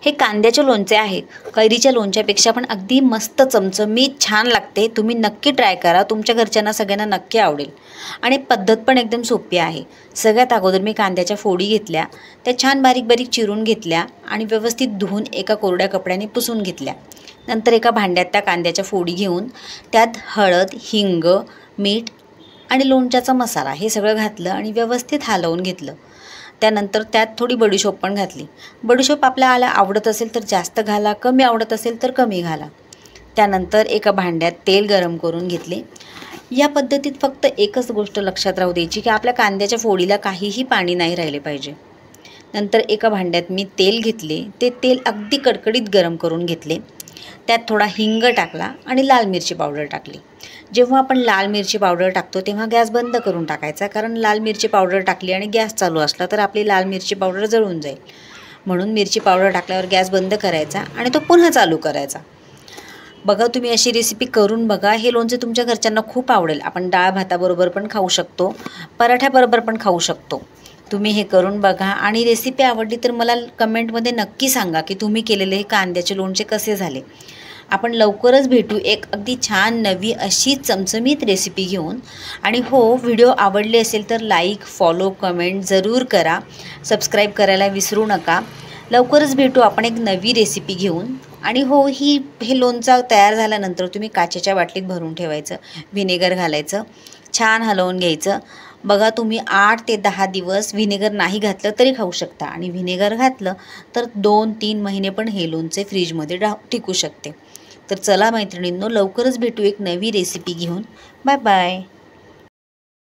हे कांद्याचे लोणचे आहे, कैरीच्या लोणच्यापेक्षा पण अगदी मस्त चमचमीत छान लागते। तुम्ही नक्की ट्राय करा, तुमच्या घरच्यांना सगळ्यांना नक्की आवडेल आणि पद्धत पण एकदम सोपी आहे। सगळ्यात अगोदर मी कांद्याच्या फोडी घेतल्या, त्या छान बारीक बारीक चिरून घेतल्या आणि व्यवस्थित धुवून एका कोरड्या कपड्याने पुसून घेतल्या। नंतर एका भांड्यात त्या कांद्याच्या फोडी घेऊन त्यात हळद, हिंग, मीठ आणि लोणच्याचा मसाला हे सगळं घातलं आणि व्यवस्थित हलवून घेतलं। त्यानंतर त्यात थोडी बडीशोप पण घातली। बडीशोप आपल्याला आवडत असेल तर जास्त घाला, कमी आवडत असेल तर कमी घाला। त्यानंतर एका भांड्यात तेल गरम करून घेतले। या पद्धतीत फक्त एकच गोष्ट लक्षात राहू द्यायची की आपल्या कांद्याच्या फोडीला काहीही पाणी नाही राहिले पाहिजे। नंतर एका भांड्यात मी तेल घेतले, ते तेल अगदी कडकडीत गरम करून घेतले। त्यात थोडा हिंग टाकला आणि लाल मिरची पावडर टाकली। जेव्हा आपण लाल मिरची पावडर टाकतो तेव्हा गॅस बंद करून टाकायचा, कारण लाल मिरची पावडर टाकली आणि गॅस चालू असला तर आपली लाल मिरची पावडर जळून जाईल। म्हणून मिरची पावडर टाकल्यावर गॅस बंद करायचा आणि तो पुन्हा चालू करायचा। बघा, तुम्ही अशी रेसिपी करून बघा, हे लोणचे तुमच्या घरच्यांना खूप आवडेल। आपण डाळ भाताबरोबर पण खाऊ शकतो, पराठ्याबरोबर पण खाऊ शकतो। तुम्ही हे करून बघा आणि रेसिपी आवडली तर मला कमेंटमध्ये नक्की सांगा की तुम्ही केलेले हे कांद्याचे लोणचे कसे झाले। आपण लवकरच भेटू एक अगदी छान नवी अशी चमचमीत रेसिपी घेऊन। आणि हो, व्हिडिओ आवडले असेल तर लाईक, फॉलो, कमेंट जरूर करा, सबस्क्राईब करायला विसरू नका। लवकरच भेटू आपण एक नवी रेसिपी घेऊन। आणि हो, हे लोणचं तयार झाल्यानंतर तुम्ही काचेच्या बाटलीत भरून ठेवायचं, व्हिनेगर घालायचं, छान हलवून घ्यायचं। बघा, तुम्ही 8 ते 10 दिवस व्हिनेगर नाही घातलं तरी खाऊ शकता आणि व्हिनेगर घातलं तर 2-3 महिने पण हे लोणचे फ्रीजमध्ये टिकू शकते। तर चला मैत्रिणींनो, लवकरच भेटू एक नवी रेसिपी घेऊन। Bye bye.